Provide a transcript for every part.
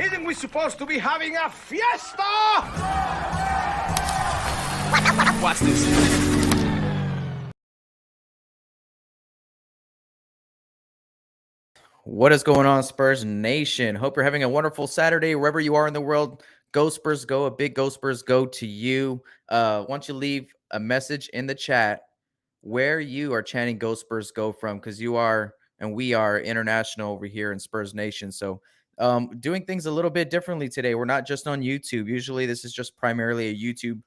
Isn't we supposed to be having a fiesta? Watch this. What is going on, Spurs Nation? Hope you're having a wonderful Saturday wherever you are in the world. Go Spurs, go. A big Go Spurs, go to you. Why don't you leave a message in the chat where you are chanting Go Spurs, go from, because you are and we are international over here in Spurs Nation. So doing things a little bit differently today. We're not just on YouTube. Usually this is just primarily a YouTube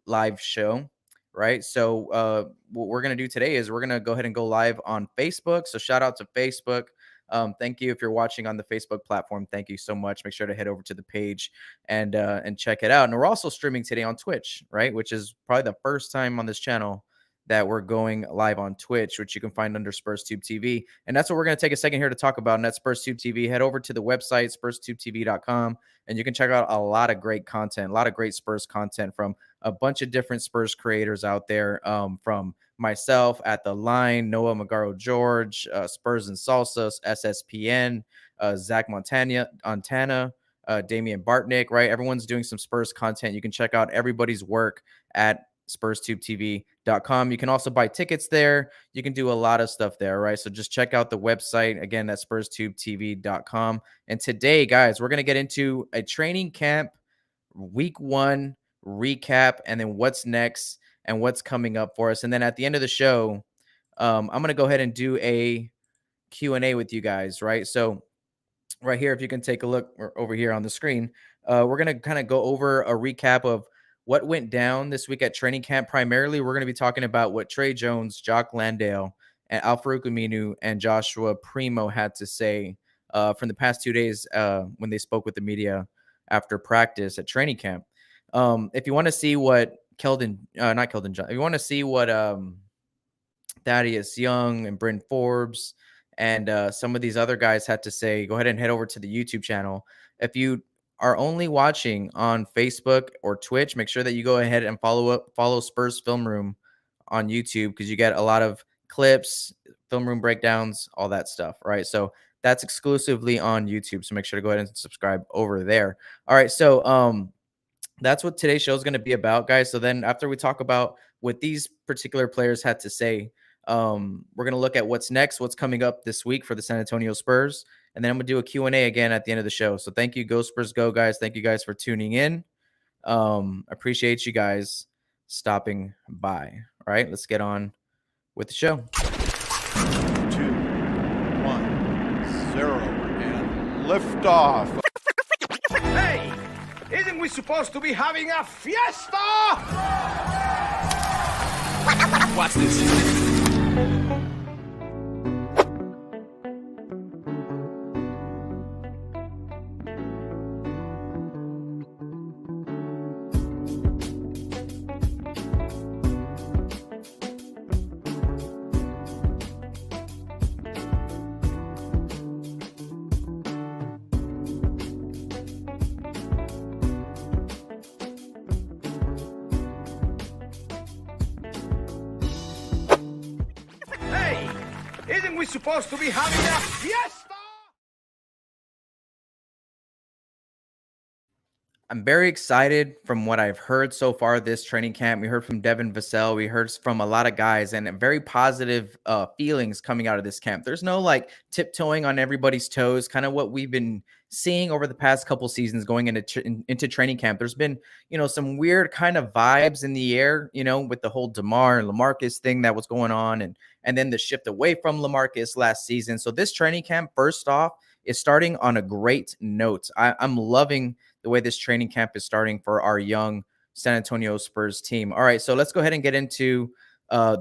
live show, right? So what we're going to do today is we're going to go ahead and go live on Facebook. So shout out to Facebook. Thank you if you're watching on the Facebook platform. Thank you so much. Make sure to head over to the page and check it out. And we're also streaming today on Twitch, right? Which is probably the first time on this channel that we're going live on Twitch, which you can find under SpursTubeTv. And that's what we're going to take a second here to talk about. And that's SpursTubeTV. Head over to the website, SpursTubeTV.com, and you can check out a lot of great content, a lot of great Spurs content from a bunch of different Spurs creators out there, from myself at the line, Noah Magaro George, Spurs and Salsa, SSPN, Zach Montana, Damian Bartnick, right? Everyone's doing some Spurs content. You can check out everybody's work at SpursTubeTV.com. You can also buy tickets there. You can do a lot of stuff there, right? So just check out the website. Again, that's SpursTubeTV.com. And today, guys, we're going to get into a training camp week 1 recap and then what's next and what's coming up for us. And then at the end of the show, I'm going to go ahead and do a Q&A with you guys, right? So right here, if you can take a look over here on the screen, we're going to kind of go over a recap of what went down this week at training camp. Primarily, we're going to be talking about what Tre Jones, Jock Landale, and Farouq Aminu and Joshua Primo had to say from the past 2 days when they spoke with the media after practice at training camp. If you want to see what if you want to see what Thaddeus Young and Bryn Forbes and some of these other guys had to say, go ahead and head over to the YouTube channel. If you are only watching on Facebook or Twitch, make sure that you go ahead and follow Spurs Film Room on YouTube, because you get a lot of clips, film room breakdowns, all that stuff, right? So that's exclusively on YouTube. So make sure to go ahead and subscribe over there. All right. So that's what today's show is going to be about, guys. So then after we talk about what these particular players had to say, we're going to look at what's next, what's coming up this week for the San Antonio Spurs. And then I'm going to do a Q&A again at the end of the show. So thank you, Go Spurs Go, guys. Thank you guys for tuning in. Appreciate you guys stopping by. All right, let's get on with the show. 2, 1, 0, and lift off. Hey, isn't we supposed to be having a fiesta? Watch this. Isn't we supposed to be having a fiesta? I'm very excited from what I've heard so far this training camp. We heard from Devin Vassell. We heard from a lot of guys, and very positive feelings coming out of this camp. There's no like tiptoeing on everybody's toes, kind of what we've been seeing over the past couple seasons going into training camp. There's been, some weird kind of vibes in the air, with the whole DeMar and LaMarcus thing that was going on, and then the shift away from LaMarcus last season. So this training camp, first off, is starting on a great note. I'm loving the way this training camp is starting for our young San Antonio Spurs team. All right, so let's go ahead and get into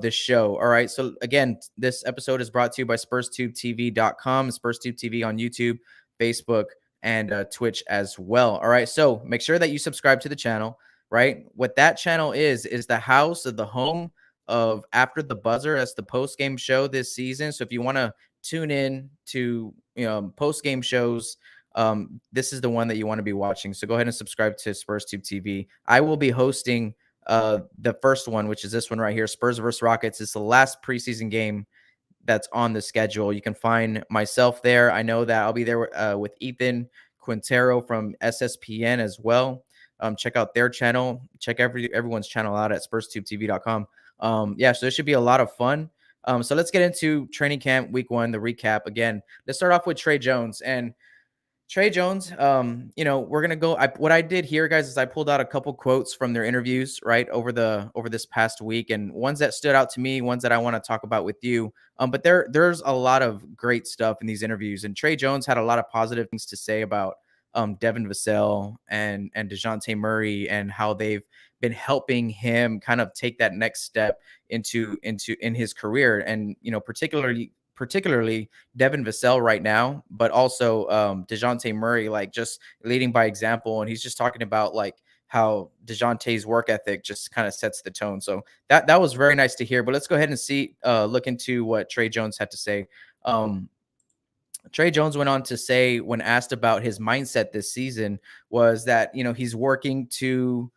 this show. All right, so again, this episode is brought to you by SpursTubeTV.com, SpursTubeTV on YouTube, Facebook, and Twitch as well. All right, so make sure that you subscribe to the channel, right? What that channel is the house of the home of After the Buzzer. That's the post-game show this season. So if you want to tune in to post-game shows, this is the one that you want to be watching. So go ahead and subscribe to SpursTubeTV. I will be hosting the first one, which is this one right here, Spurs versus Rockets. It's the last preseason game that's on the schedule. You can find myself there. I know that I'll be there with Ethan, Quintero from SSPN as well. Check out their channel. Check everyone's channel out at SpursTubeTv.com. Yeah, so this should be a lot of fun. So let's get into training camp week 1, the recap. Again, let's start off with Tre Jones. And Tre Jones, we're gonna go. What I did here, guys, is I pulled out a couple quotes from their interviews right over this past week, and ones that stood out to me, ones that I want to talk about with you. But there's a lot of great stuff in these interviews, and Tre Jones had a lot of positive things to say about Devin Vassell and DeJounte Murray, and how they've been helping him kind of take that next step in his career, and particularly Devin Vassell right now, but also DeJounte Murray, like just leading by example. And he's just talking about like how DeJounte's work ethic just kind of sets the tone. So that was very nice to hear. But let's go ahead and look into what Tre Jones had to say. Tre Jones went on to say, when asked about his mindset this season, was that, he's working to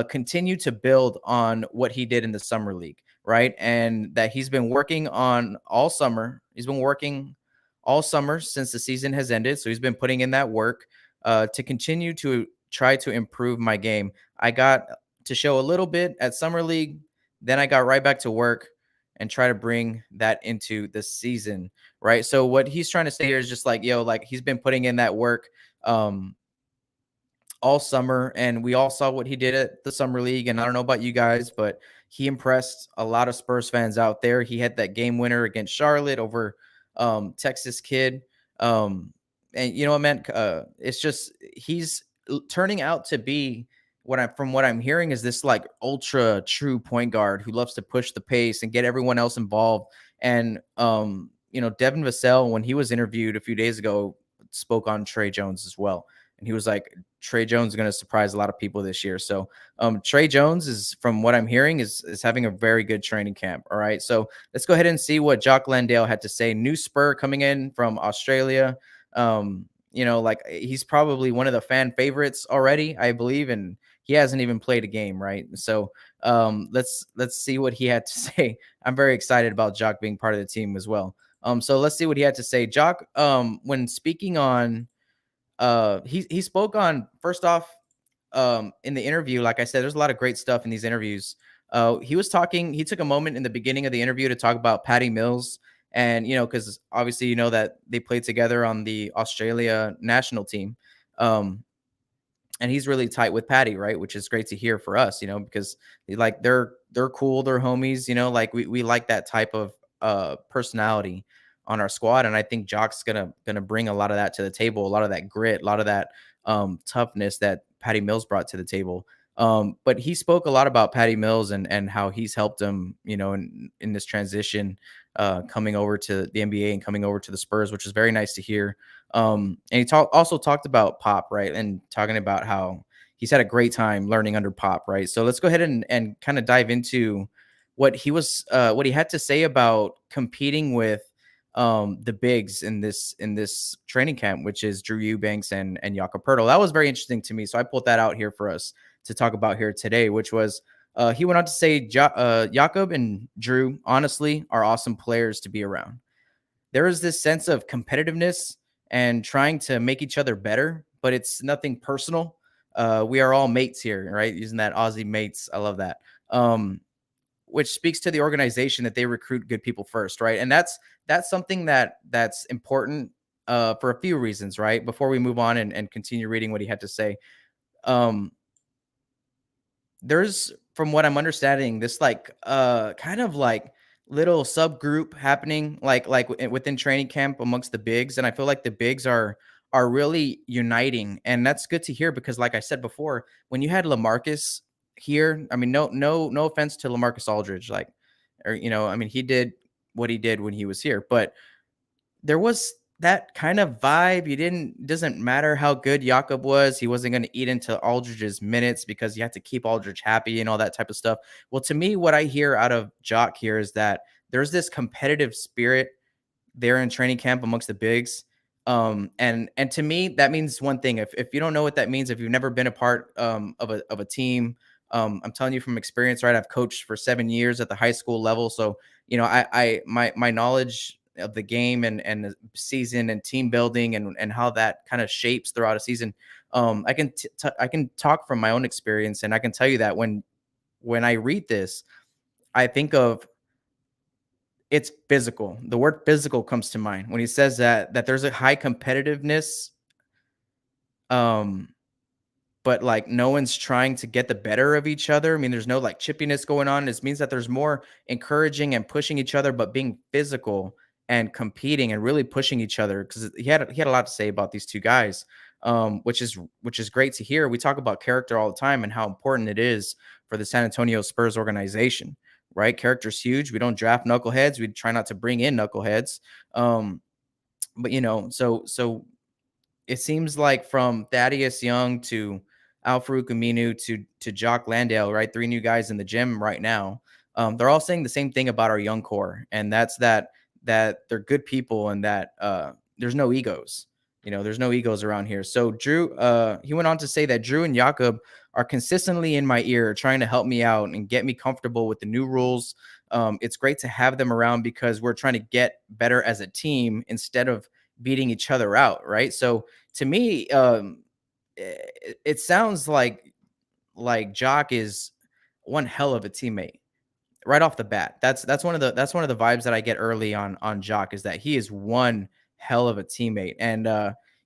continue to build on what he did in the summer league, right? And that he's been working on all summer. He's been working all summer since the season has ended. So he's been putting in that work to continue to try to improve my game. I got to show a little bit at summer league. Then I got right back to work and try to bring that into the season, right? So what he's trying to say here is just like, like he's been putting in that work all summer, and we all saw what he did at the summer league. And I don't know about you guys, but he impressed a lot of Spurs fans out there. He had that game winner against Charlotte over Texas kid. And you know what, man, it's just, he's turning out to be from what I'm hearing is this like ultra true point guard who loves to push the pace and get everyone else involved. And Devin Vassell, when he was interviewed a few days ago, spoke on Tre Jones as well. And he was like, Tre Jones is going to surprise a lot of people this year. So Tre Jones is, from what I'm hearing, is having a very good training camp. All right. So let's go ahead and see what Jock Landale had to say. New Spur coming in from Australia. Like he's probably one of the fan favorites already, I believe. And he hasn't even played a game. Right. So let's see what he had to say. I'm very excited about Jock being part of the team as well. So let's see what he had to say. Jock, when speaking on, he spoke on, first off, in the interview, like I said, there's a lot of great stuff in these interviews. He took a moment in the beginning of the interview to talk about Patty Mills, and because obviously that they played together on the Australia national team. And he's really tight with Patty, right? Which is great to hear for us, because they're cool, they're homies, like we like that type of personality on our squad. And I think Jock's gonna bring a lot of that to the table, a lot of that grit, a lot of that toughness that Patty Mills brought to the table. But he spoke a lot about Patty Mills and how he's helped him, in this transition, coming over to the NBA and coming over to the Spurs, which is very nice to hear. And he also talked about Pop, right? And talking about how he's had a great time learning under Pop, right? So let's go ahead and kind of dive into what he had to say about competing with the bigs in this training camp, which is Drew Eubanks and Jakob Poeltl. That was very interesting to me. So I pulled that out here for us to talk about here today, which was he went on to say Jakob and Drew honestly are awesome players to be around. There is this sense of competitiveness and trying to make each other better, but it's nothing personal. We are all mates here, right? Using that Aussie mates. I love that. Which speaks to the organization that they recruit good people first, right? And that's something that's important for a few reasons, right? Before we move on and continue reading what he had to say. There's, from what I'm understanding, this kind of like little subgroup happening like within training camp amongst the bigs. And I feel like the bigs are really uniting. And that's good to hear because, like I said before, when you had LaMarcus here, I mean, no offense to LaMarcus Aldridge, he did what he did when he was here, but there was that kind of vibe. Doesn't matter how good Jakob was, he wasn't going to eat into Aldridge's minutes because you have to keep Aldridge happy and all that type of stuff. Well, to me, what I hear out of Jock here is that there's this competitive spirit there in training camp amongst the bigs. And to me, that means one thing. If you don't know what that means, if you've never been a part of a team, I'm telling you from experience, right? I've coached for 7 years at the high school level. So, my knowledge the game and the season and team building and how that kind of shapes throughout a season. I can talk from my own experience, and I can tell you that when I read this, I think of it's physical. The word physical comes to mind when he says that there's a high competitiveness, um, but like no one's trying to get the better of each other. I mean, there's no like chippiness going on. This means that there's more encouraging and pushing each other, but being physical and competing and really pushing each other. Because he had a lot to say about these two guys, which is great to hear. We talk about character all the time and how important it is for the San Antonio Spurs organization. Right, character's huge. We don't draft knuckleheads. We try not to bring in knuckleheads. But so it seems like from Thaddeus Young to Farouq Aminu to Jock Landale, right? Three new guys in the gym right now. They're all saying the same thing about our young core, and that's that they're good people and that there's no egos. There's no egos around here. So Drew, he went on to say that Drew and Jakob are consistently in my ear, trying to help me out and get me comfortable with the new rules. It's great to have them around because we're trying to get better as a team instead of beating each other out, right? So to me, it sounds like Jock is one hell of a teammate right off the bat. That's one of the vibes that I get early on Jock, is that he is one hell of a teammate, and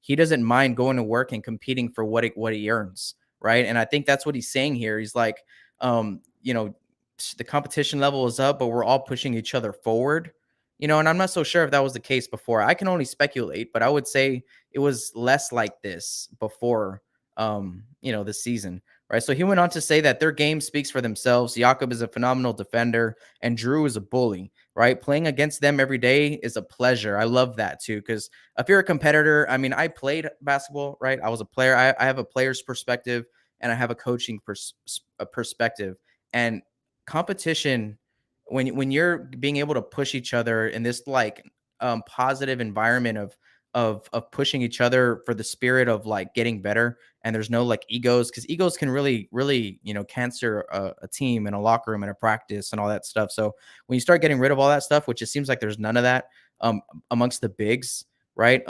he doesn't mind going to work and competing for what he earns, right? And I think that's what he's saying here. He's like, the competition level is up, but we're all pushing each other forward. And I'm not so sure if that was the case before. I can only speculate, but I would say it was less like this before, the season, right? So he went on to say that their game speaks for themselves. Jakob is a phenomenal defender, and Drew is a bully, right? Playing against them every day is a pleasure. I love that too, because if you're a competitor, I mean, I played basketball, right? I was a player. I have a player's perspective, and I have a coaching perspective, and competition, when you're being able to push each other in this like positive environment of pushing each other for the spirit of like getting better, and there's no like egos, because egos can really cancer a team and a locker room and a practice and all that stuff. So when you start getting rid of all that stuff, which it seems like there's none of that amongst the bigs, right?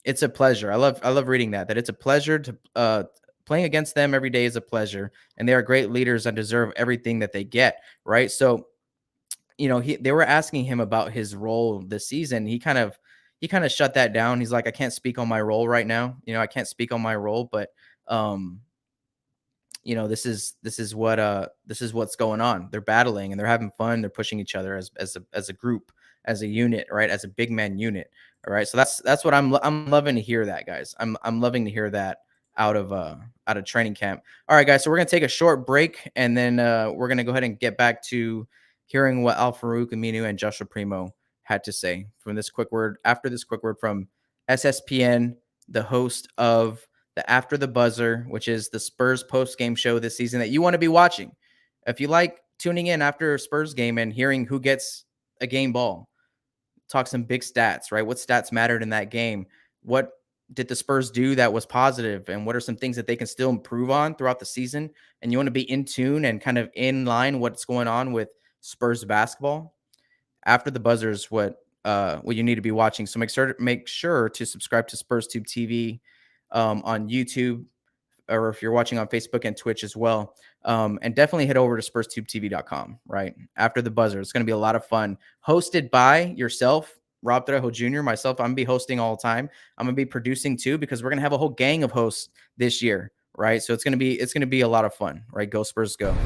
It's a pleasure. I love reading that it's a pleasure to playing against them every day is a pleasure, and they are great leaders and deserve everything that they get, right? So they were asking him about his role this season. He kind of shut that down. He's like, I can't speak on my role right now. I can't speak on my role, but this is what's going on. They're battling and they're having fun. They're pushing each other as a group, as a unit, right? As a big man unit. All right. So that's what I'm loving to hear that, guys. I'm loving to hear that out of training camp. All right, guys. So we're gonna take a short break, and then we're gonna go ahead and get back to hearing what Farouq Aminu and Joshua Primo had to say from this quick word. After this quick word from SSPN, the host of the After the Buzzer, which is the Spurs Postgame Show this season that you want to be watching. If you like tuning in after a Spurs game and hearing who gets a game ball, talk some big stats, right? What stats mattered in that game? What did the Spurs do that was positive? And what are some things that they can still improve on throughout the season? And you want to be in tune and kind of in line what's going on with Spurs basketball. After the Buzzer is what you need to be watching. So make sure to subscribe to SpursTubeTv on YouTube, or if you're watching on Facebook and Twitch as well. And definitely head over to SpursTubeTv.com, right? After the Buzzer. It's going to be a lot of fun. Hosted by yourself, Rob Trejo Jr., myself. I'm going to be hosting all the time. I'm going to be producing too, because we're going to have a whole gang of hosts this year, right? So it's going to be a lot of fun, right? Go Spurs, go.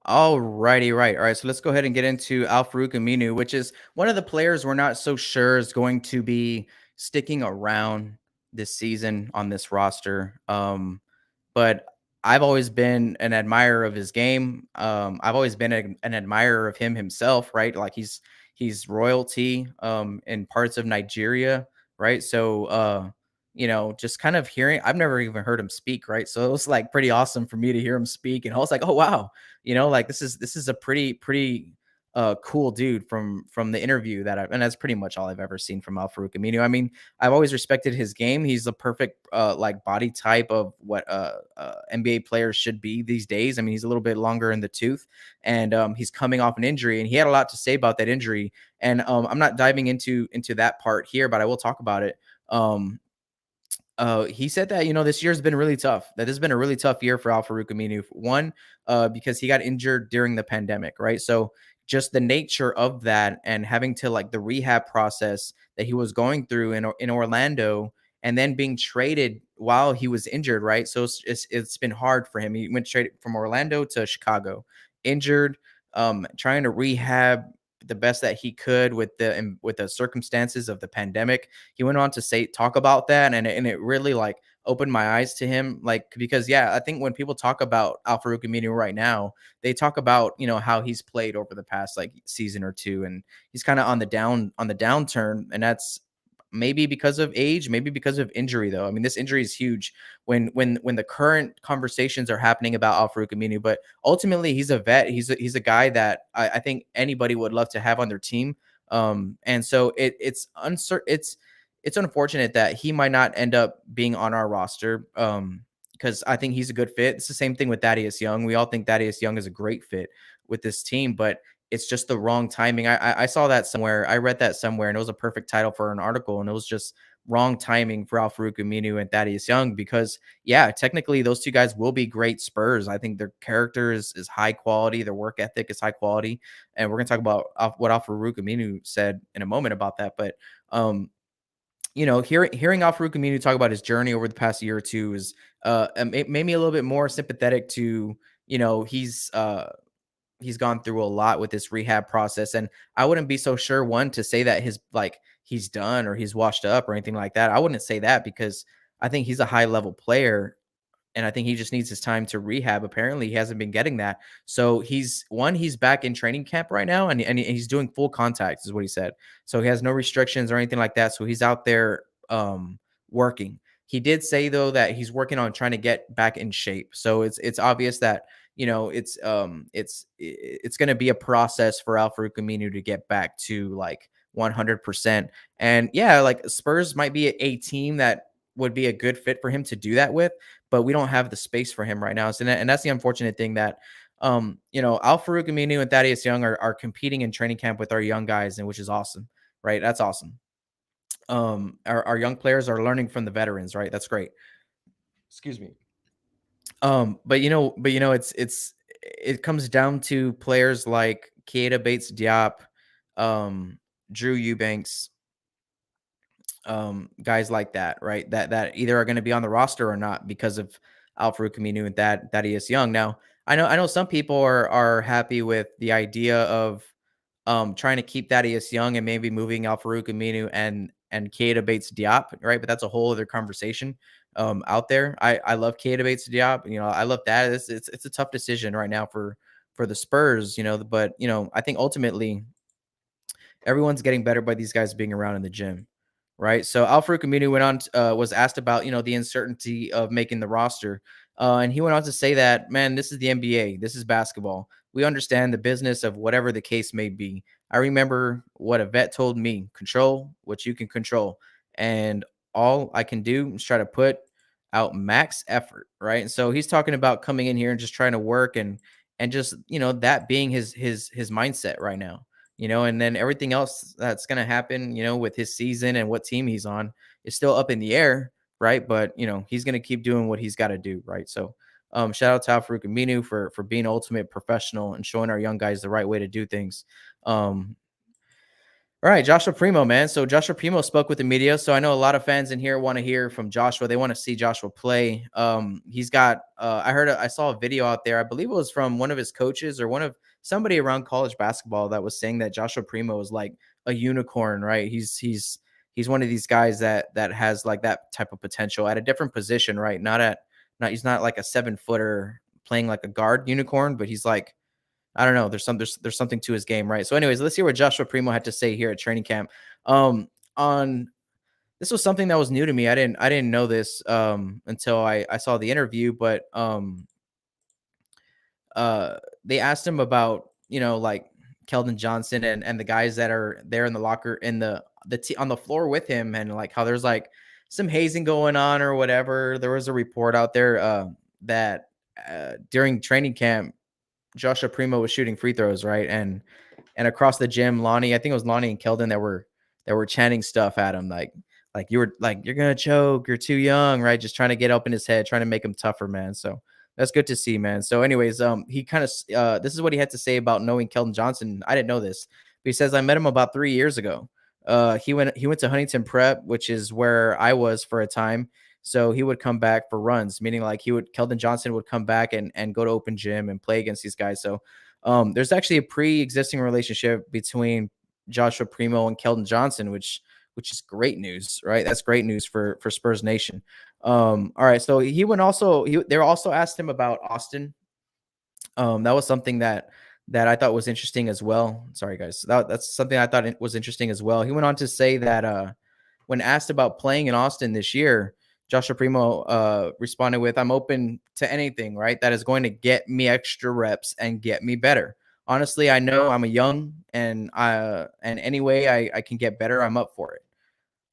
All righty, right. All right, so let's go ahead and get into Farouq Aminu, which is one of the players we're not so sure is going to be sticking around this season on this roster. But I've always been an admirer of his game. I've always been an admirer of him himself, right? Like he's royalty in parts of Nigeria, right? So just kind of hearing, I've never even heard him speak, right? So it was like pretty awesome for me to hear him speak, and I was like, oh wow, like this is a pretty cool dude from the interview and that's pretty much all I've ever seen from Farouq Aminu. I mean, I've always respected his game. He's the perfect like body type of what NBA players should be these days. I mean, he's a little bit longer in the tooth, and he's coming off an injury, and he had a lot to say about that injury. And I'm not diving into that part here, but I will talk about it. He said that this year's been really tough. That has been a really tough year for Farouq Aminu. One, because he got injured during the pandemic, right? So just the nature of that, and having to like the rehab process that he was going through in Orlando, and then being traded while he was injured, right? So it's been hard for him. He went traded from Orlando to Chicago, injured, trying to rehab the best that he could with the circumstances of the pandemic. He went on to talk about that, and it really like opened my eyes to him, like, because yeah, I think when people talk about Farouq Aminu right now, they talk about how he's played over the past like season or two, and he's kind of on the downturn, and that's maybe because of age, maybe because of injury though. I mean, this injury is huge when the current conversations are happening about Farouq Aminu, but ultimately he's a vet. He's a guy that I think anybody would love to have on their team. And so it's uncertain. It's unfortunate that he might not end up being on our roster. Because I think he's a good fit. It's the same thing with Thaddeus Young. We all think Thaddeus Young is a great fit with this team, but it's just the wrong timing. I saw that somewhere. I read that somewhere, and it was a perfect title for an article, and it was just wrong timing for Farouq Aminu and Thaddeus Young, because yeah, technically those two guys will be great Spurs. I think their character is high quality, their work ethic is high quality, and we're gonna talk about what Farouq Aminu said in a moment about that. But hearing Farouq Aminu talk about his journey over the past year or two is it made me a little bit more sympathetic to he's gone through a lot with this rehab process, and I wouldn't be so sure one to say that he's done or he's washed up or anything like that. I wouldn't say that, because I think he's a high level player, and I think he just needs his time to rehab. Apparently, he hasn't been getting that. So he's back in training camp right now, and he's doing full contact, is what he said. So he has no restrictions or anything like that. So he's out there working. He did say though that he's working on trying to get back in shape. So it's obvious that it's going to be a process for Farouq Aminu to get back to like 100%. And yeah, like Spurs might be a team that would be a good fit for him to do that with, but we don't have the space for him right now. So, and that's the unfortunate thing, that Farouq Aminu and Thaddeus Young are competing in training camp with our young guys, and which is awesome, right? That's awesome. Our young players are learning from the veterans, right? That's great. Excuse me. It comes down to players like Keita Bates Diop, Drew Eubanks, guys like that, right? That either are going to be on the roster or not because of Farouq Aminu and Thaddeus Young. Now, I know some people are happy with the idea of trying to keep Thaddeus Young and maybe moving Farouq Aminu and Keita Bates Diop, right? But that's a whole other conversation out there. I love Keita Bates Diop. I love that. It's a tough decision right now for the Spurs, but I think ultimately everyone's getting better by these guys being around in the gym, right? So Farouq Aminu went on, was asked about, the uncertainty of making the roster. And he went on to say that, man, this is the NBA. This is basketball. We understand the business of whatever the case may be. I remember what a vet told me: control what you can control. And all I can do is try to put out max effort, right? And so he's talking about coming in here and just trying to work, and just, that being his mindset right now. And then everything else that's going to happen, with his season and what team he's on is still up in the air, right? But, he's going to keep doing what he's got to do, right? So shout out to Farouq Aminu for being ultimate professional and showing our young guys the right way to do things. All right, Joshua Primo, man. So Joshua Primo spoke with the media. So I know a lot of fans in here want to hear from Joshua. They want to see Joshua play. He's got, I saw a video out there. I believe it was from one of his coaches or somebody around college basketball that was saying that Joshua Primo is like a unicorn, right? He's one of these guys that has like that type of potential at a different position, right? Not he's not like a 7-footer playing like a guard unicorn, but he's like, I don't know. There's something to his game, right? So, anyways, let's hear what Joshua Primo had to say here at training camp. On This was something that was new to me. I didn't know this until I saw the interview, but they asked him about, like Keldon Johnson and the guys that are there in the locker on the floor with him, and like how there's like some hazing going on or whatever. There was a report out there that during training camp, Joshua Primo was shooting free throws, right? And across the gym, I think it was Lonnie and Keldon that were chanting stuff at him, like you're gonna choke, you're too young, right? Just trying to get up in his head, trying to make him tougher, man. So that's good to see, man. So, anyways, he kind of this is what he had to say about knowing Keldon Johnson. I didn't know this, but he says I met him about 3 years ago. He went to Huntington Prep, which is where I was for a time. So he would come back for runs, meaning like Keldon Johnson would come back and go to open gym and play against these guys. So there's actually a pre-existing relationship between Joshua Primo and Keldon Johnson, which is great news, right? That's great news for Spurs Nation. All right, so they also asked him about Austin. That was something that I thought was interesting as well. Sorry, guys. That's something I thought was interesting as well. He went on to say that when asked about playing in Austin this year, Joshua Primo responded with, "I'm open to anything, right? That is going to get me extra reps and get me better. Honestly, I know I'm a young and any way I can get better, I'm up for it.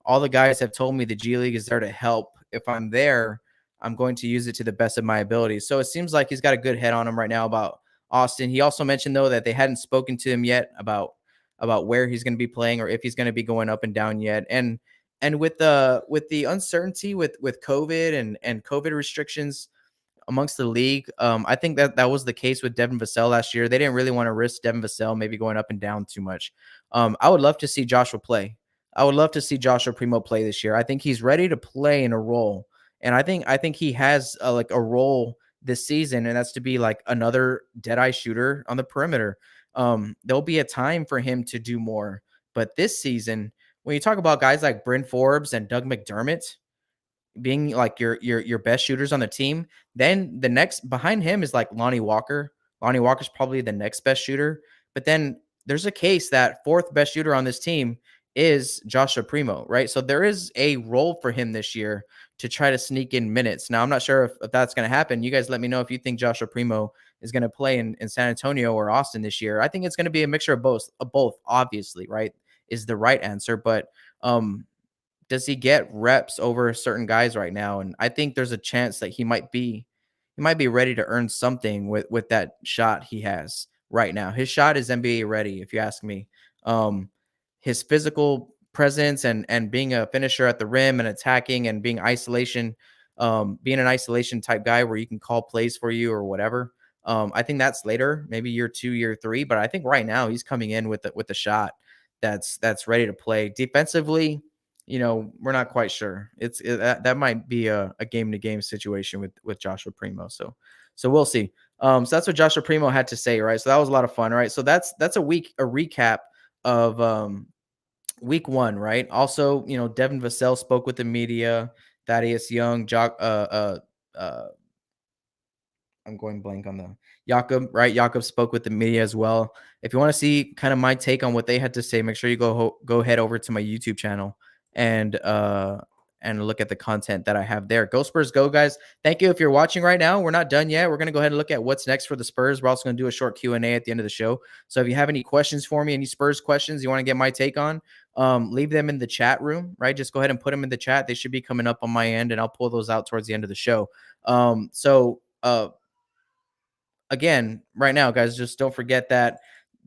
All the guys have told me the G League is there to help. If I'm there, I'm going to use it to the best of my abilities." So it seems like he's got a good head on him right now about Austin. He also mentioned, though, that they hadn't spoken to him yet about where he's going to be playing or if he's going to be going up and down yet. And with the uncertainty with COVID and COVID restrictions amongst the league, I think that was the case with Devin Vassell last year. They didn't really want to risk Devin Vassell maybe going up and down too much. I would love to see Joshua play. I would love to see Joshua Primo play this year. I think he's ready to play in a role, and I think he has like a role this season, and that's to be like another dead-eye shooter on the perimeter. There'll be a time for him to do more, but this season, when you talk about guys like Bryn Forbes and Doug McDermott being like your best shooters on the team, then the next behind him is like Lonnie Walker. Lonnie Walker's probably the next best shooter, but then there's a case that fourth best shooter on this team is Joshua Primo, right? So there is a role for him this year to try to sneak in minutes. Now, I'm not sure if that's going to happen. You guys let me know if you think Joshua Primo is going to play in San Antonio or Austin this year. I think it's going to be a mixture of both, obviously, right? Is the right answer, but does he get reps over certain guys right now? And I think there's a chance that he might be ready to earn something with that shot he has right now. His shot is NBA ready, if you ask me. His physical presence and being a finisher at the rim and attacking and being being an isolation type guy where you can call plays for you or whatever. I think that's later, maybe year 2, year 3, but I think right now he's coming in with the shot that's ready to play. Defensively, we're not quite sure. That might be a game to game situation with Joshua Primo. So we'll see. So that's what Joshua Primo had to say, right? So that was a lot of fun, right? So that's a recap of week 1, right? Also, Devin Vassell spoke with the media. Thaddeus Young, I'm going blank on the Jakob, right? Jakob spoke with the media as well. If you want to see kind of my take on what they had to say, make sure you go head over to my YouTube channel and look at the content that I have there. Go Spurs, go, guys. Thank you. If you're watching right now, we're not done yet. We're going to go ahead and look at what's next for the Spurs. We're also going to do a short Q&A at the end of the show. So if you have any questions for me, any Spurs questions you want to get my take on, leave them in the chat room, right? Just go ahead and put them in the chat. They should be coming up on my end, and I'll pull those out towards the end of the show. Again, right now, guys, just don't forget that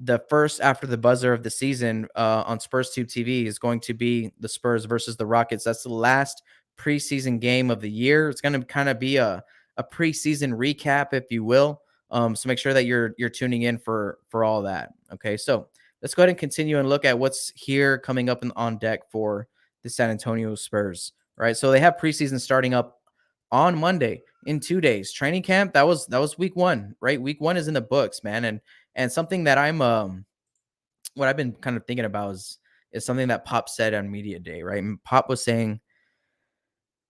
the first after the buzzer of the season on SpursTubeTv is going to be the Spurs versus the Rockets. That's the last preseason game of the year. It's going to kind of be a preseason recap, if you will. So make sure that you're tuning in for all that. Okay, so let's go ahead and continue and look at what's here coming up on deck for the San Antonio Spurs. Right, so they have preseason starting up on Monday in 2 days. Training camp, that was week 1, right? Week 1 is in the books, man. And something that I'm what I've been kind of thinking about is something that Pop said on media day, right? And Pop was saying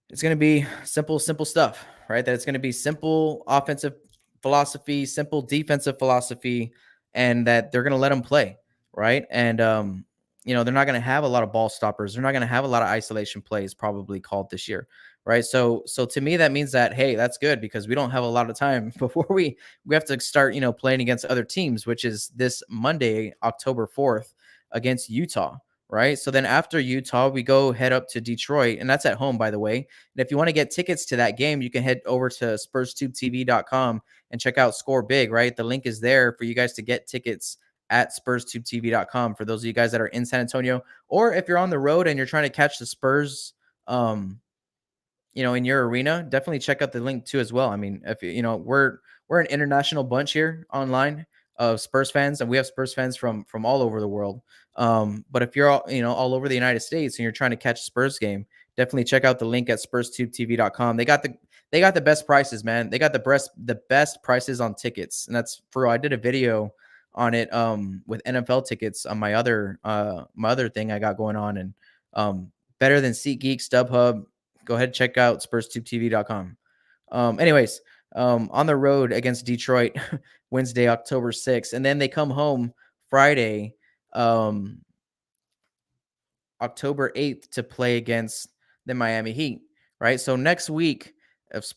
it's going to be simple stuff, right? That it's going to be simple offensive philosophy, simple defensive philosophy, and that they're going to let them play, right? And they're not going to have a lot of ball stoppers. They're not going to have a lot of isolation plays probably called this year, right? So to me that means that, hey, that's good because we don't have a lot of time before we have to start, playing against other teams, which is this Monday, October 4th against Utah. Right. So then after Utah, we go head up to Detroit, and that's at home, by the way. And if you want to get tickets to that game, you can head over to SpursTubeTv.com and check out Score Big. Right. The link is there for you guys to get tickets at SpursTubeTv.com for those of you guys that are in San Antonio, or if you're on the road and you're trying to catch the Spurs, in your arena, definitely check out the link too as well. I mean, if we're an international bunch here online of Spurs fans, and we have Spurs fans from all over the world. But if you're all over the United States and you're trying to catch a Spurs game, definitely check out the link at SpursTubeTV.com. They got the best prices, man. They got the best prices on tickets, and that's for I did a video on it with NFL tickets on my other thing I got going on, and better than SeatGeek, StubHub. Go ahead and check out SpursTubeTV.com. Anyways, on the road against Detroit Wednesday, October 6th, and then they come home Friday, October 8th to play against the Miami Heat, right? So next week,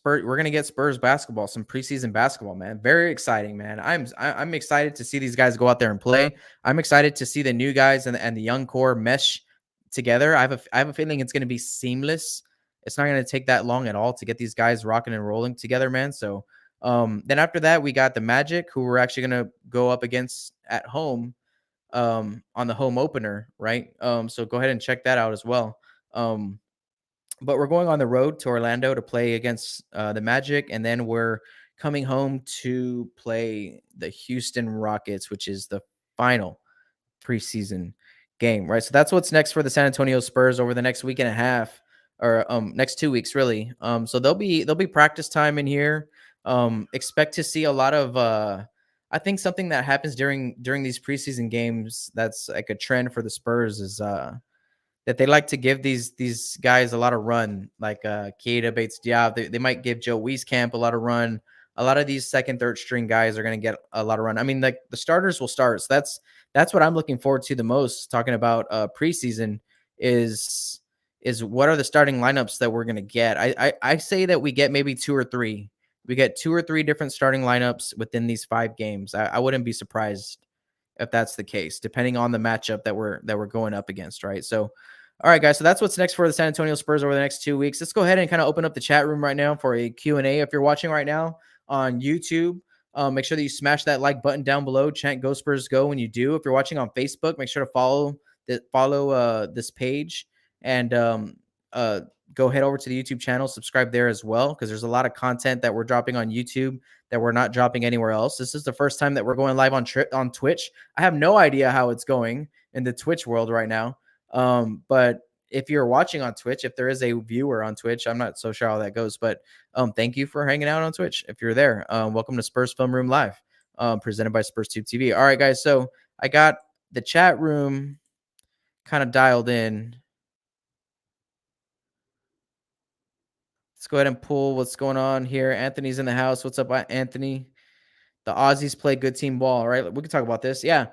we're gonna get Spurs basketball, some preseason basketball, man. Very exciting, man. I'm excited to see these guys go out there and play. I'm excited to see the new guys and the young core mesh together. I have a feeling it's gonna be seamless. It's not gonna take that long at all to get these guys rocking and rolling together, man. So then after that, we got the Magic, who we're actually gonna go up against at home on the home opener, right? So go ahead and check that out as well. But we're going on the road to Orlando to play against the Magic, and then we're coming home to play the Houston Rockets, which is the final preseason game, right? So that's what's next for the San Antonio Spurs over the next week and a half, or next 2 weeks, really. So there'll be practice time in here. Expect to see a lot of I think something that happens during these preseason games that's like a trend for the Spurs is that they like to give these guys a lot of run, like Keita Bates-Diop. They might give Joe Wieskamp a lot of run. A lot of these second, third string guys are going to get a lot of run. I mean, like the starters will start. So that's what I'm looking forward to the most. Talking about preseason is what are the starting lineups that we're going to get. I say that we get maybe two or three. We get two or three different starting lineups within these 5 games. I wouldn't be surprised if that's the case, depending on the matchup that we're going up against, right? So, all right, guys. So that's what's next for the San Antonio Spurs over the next 2 weeks. Let's go ahead and kind of open up the chat room right now for a Q&A. If you're watching right now on YouTube, make sure that you smash that like button down below. Chant "Go Spurs Go" when you do. If you're watching on Facebook, make sure to follow this page, and go head over to the YouTube channel, subscribe there as well, because there's a lot of content that we're dropping on YouTube that we're not dropping anywhere else. This is the first time that we're going live on Twitch. I have no idea how it's going in the Twitch world right now. But if you're watching on Twitch, if there is a viewer on Twitch, I'm not so sure how that goes, but thank you for hanging out on Twitch. If you're there, welcome to Spurs Film Room Live, presented by SpursTubeTv. All right, guys. So I got the chat room kind of dialed in. Let's go ahead and pull what's going on here. Anthony's in the house. What's up, Anthony? The Aussies play good team ball, right? We can talk about this. Yeah.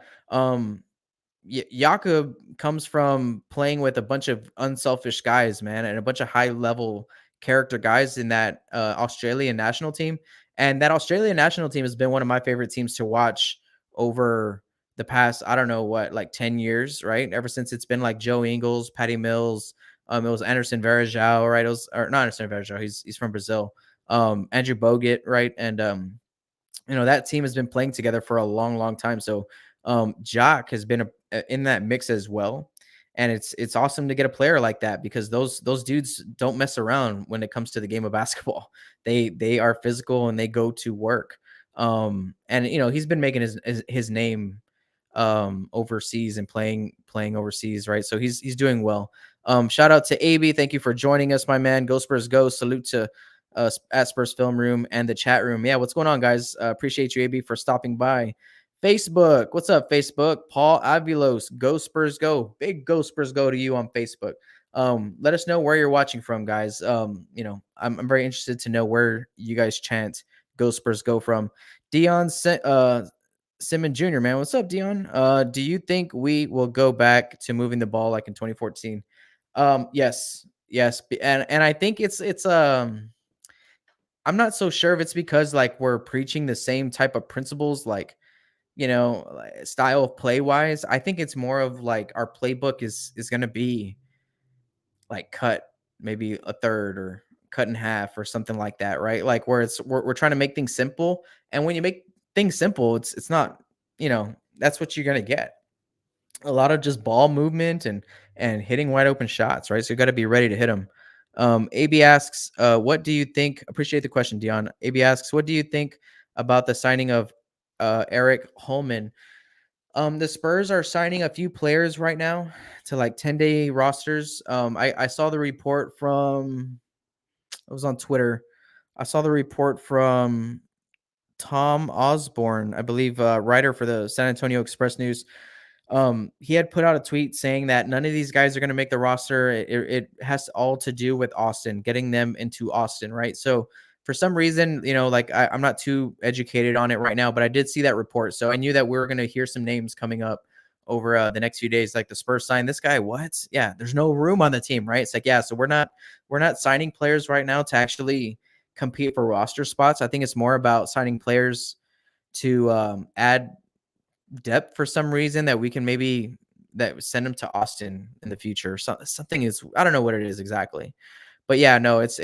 Jakob comes from playing with a bunch of unselfish guys, man, and a bunch of high-level character guys in that Australian national team. And that Australian national team has been one of my favorite teams to watch over the past, I don't know what, like 10 years, right? Ever since it's been like Joe Ingles, Patty Mills, it was Anderson Varejao, right? It was, or not Anderson Varejao, he's from Brazil. Andrew Bogut, right? And that team has been playing together for a long, long time. So Jock has been in that mix as well. And it's awesome to get a player like that, because those dudes don't mess around when it comes to the game of basketball. They are physical and they go to work. And he's been making his name overseas and playing overseas, right? So he's doing well. Shout out to AB. Thank you for joining us, my man. Go Spurs Go. Salute to at Spurs Film Room and the chat room. Yeah, what's going on, guys? Appreciate you, AB, for stopping by. Facebook, what's up, Facebook? Paul Avilos, Go Spurs Go. Big Go Spurs Go to you on Facebook. Let us know where you're watching from, guys. I'm very interested to know where you guys chant "Go Spurs Go" from. Dion Simon Jr., man, what's up, Dion? Do you think we will go back to moving the ball like in 2014? Yes, and I think it's I'm not so sure if it's because like we're preaching the same type of principles, like like, style of play wise. I think it's more of like our playbook is going to be like cut maybe a third or cut in half or something like that, right? Like where we're trying to make things simple, and when you make things simple, it's not that's what you're going to get. A lot of just ball movement and hitting wide open shots, right? So you got to be ready to hit them. AB asks, what do you think? Appreciate the question, Dion. AB asks, what do you think about the signing of Eric Holman? The Spurs are signing a few players right now to like 10-day rosters. I saw the report from it was on Twitter. I saw the report from Tom Osborne, I believe, writer for the San Antonio Express News. He had put out a tweet saying that none of these guys are going to make the roster. It has all to do with Austin, getting them into Austin, right? So for some reason, like I'm not too educated on it right now, but I did see that report. So I knew that we were going to hear some names coming up over the next few days, like the Spurs sign this guy. What? Yeah, there's no room on the team, right? It's like, yeah, so we're not signing players right now to actually compete for roster spots. I think it's more about signing players to add depth for some reason that we can maybe that send him to Austin in the future. Something is, I don't know what it is exactly, but yeah, no, it's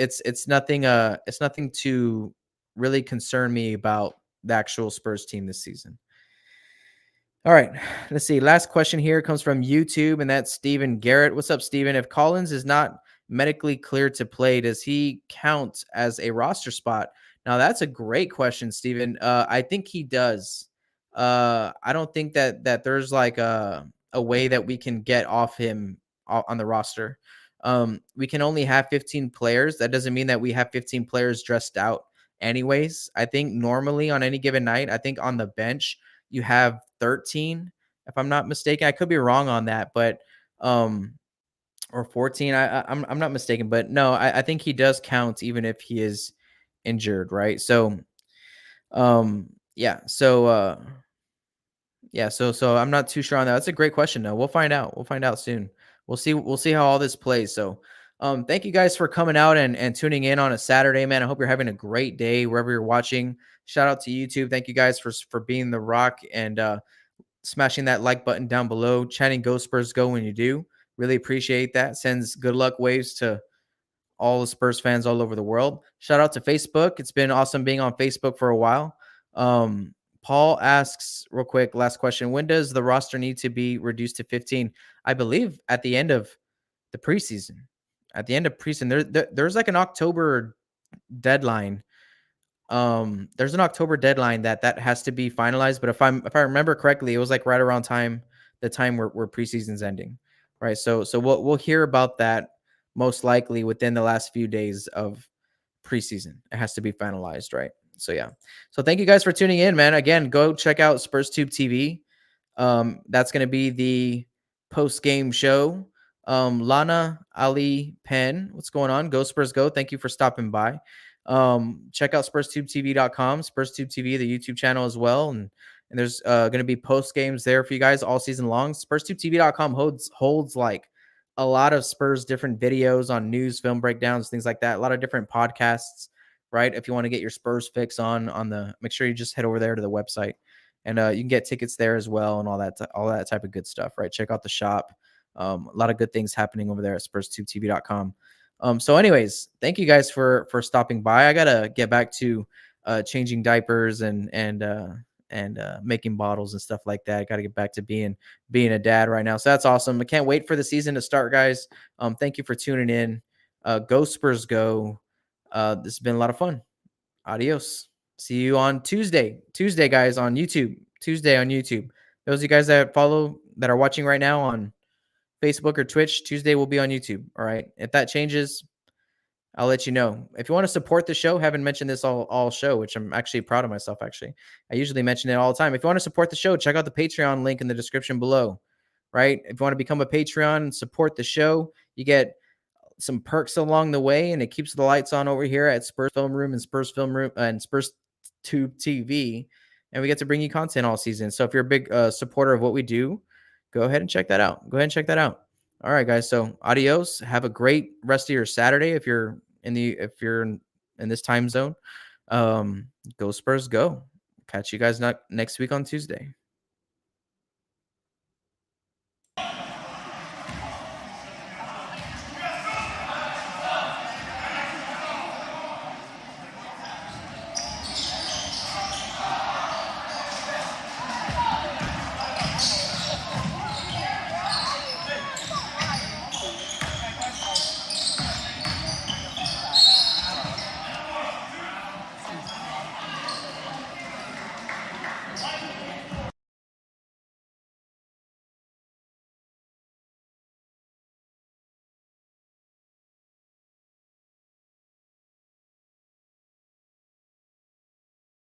nothing. It's nothing to really concern me about the actual Spurs team this season. All right, let's see. Last question here comes from YouTube, and that's Steven Garrett. What's up, Steven? If Collins is not medically cleared to play, does he count as a roster spot? Now, that's a great question, Steven. I think he does. I don't think that there's like a way that we can get off him on the roster. We can only have 15 players. That doesn't mean that we have 15 players dressed out anyways. I think normally on any given night, I think on the bench, you have 13, if I'm not mistaken. I could be wrong on that, but or 14. I'm not mistaken, but no, I think he does count even if he is injured, right? So yeah, so I'm not too sure on that. That's a great question though. We'll find out. We'll find out soon. We'll see how all this plays. So thank you guys for coming out and tuning in on a Saturday, man. I hope you're having a great day wherever you're watching. Shout out to YouTube. Thank you guys for being the rock and smashing that like button down below. Chanting "Go Spurs Go" when you do. Really appreciate that. Sends good luck waves to all the Spurs fans all over the world. Shout out to Facebook. It's been awesome being on Facebook for a while. Paul asks real quick, last question. When does the roster need to be reduced to 15? I believe at the end of the preseason. At the end of preseason, there's like an October deadline. There's an October deadline that has to be finalized. But if I remember correctly, it was like right around the time where preseason's ending. Right. So we'll hear about that most likely within the last few days of preseason. It has to be finalized, right? So yeah. So thank you guys for tuning in, man. Again, go check out SpursTubeTv. That's going to be the post-game show. Lana Ali Penn, what's going on? Go Spurs Go. Thank you for stopping by. Check out SpursTubeTV.com, SpursTubeTV, the YouTube channel as well. And there's going to be post games there for you guys all season long. SpursTubeTV.com holds like a lot of Spurs different videos on news, film breakdowns, things like that. A lot of different podcasts, right? If you want to get your Spurs fix on the, make sure you just head over there to the website, and you can get tickets there as well, and all that type of good stuff, right? Check out the shop. A lot of good things happening over there at SpursTubeTV.com. So anyways, thank you guys for stopping by. I gotta get back to changing diapers and making bottles and stuff like that. I gotta get back to being a dad right now. So that's awesome. I can't wait for the season to start, guys. Thank you for tuning in. Go Spurs Go. This has been a lot of fun. Adios. See you on Tuesday. Tuesday, guys, on YouTube. Tuesday on YouTube. Those of you guys that are watching right now on Facebook or Twitch, Tuesday will be on YouTube. All right. If that changes, I'll let you know. If you want to support the show, haven't mentioned this all show, which I'm actually proud of myself, actually. I usually mention it all the time. If you want to support the show, check out the Patreon link in the description below, right? If you want to become a Patreon and support the show, You get some perks along the way, and it keeps the lights on over here at Spurs Film Room and Spurs Film Room and Spurs Tube TV, and we get to bring you content all season. So if you're a big supporter of what we do, go ahead and check that out. All right, guys. So adios. Have a great rest of your Saturday. If you're in this time zone, go Spurs, go. Catch you guys next week on Tuesday.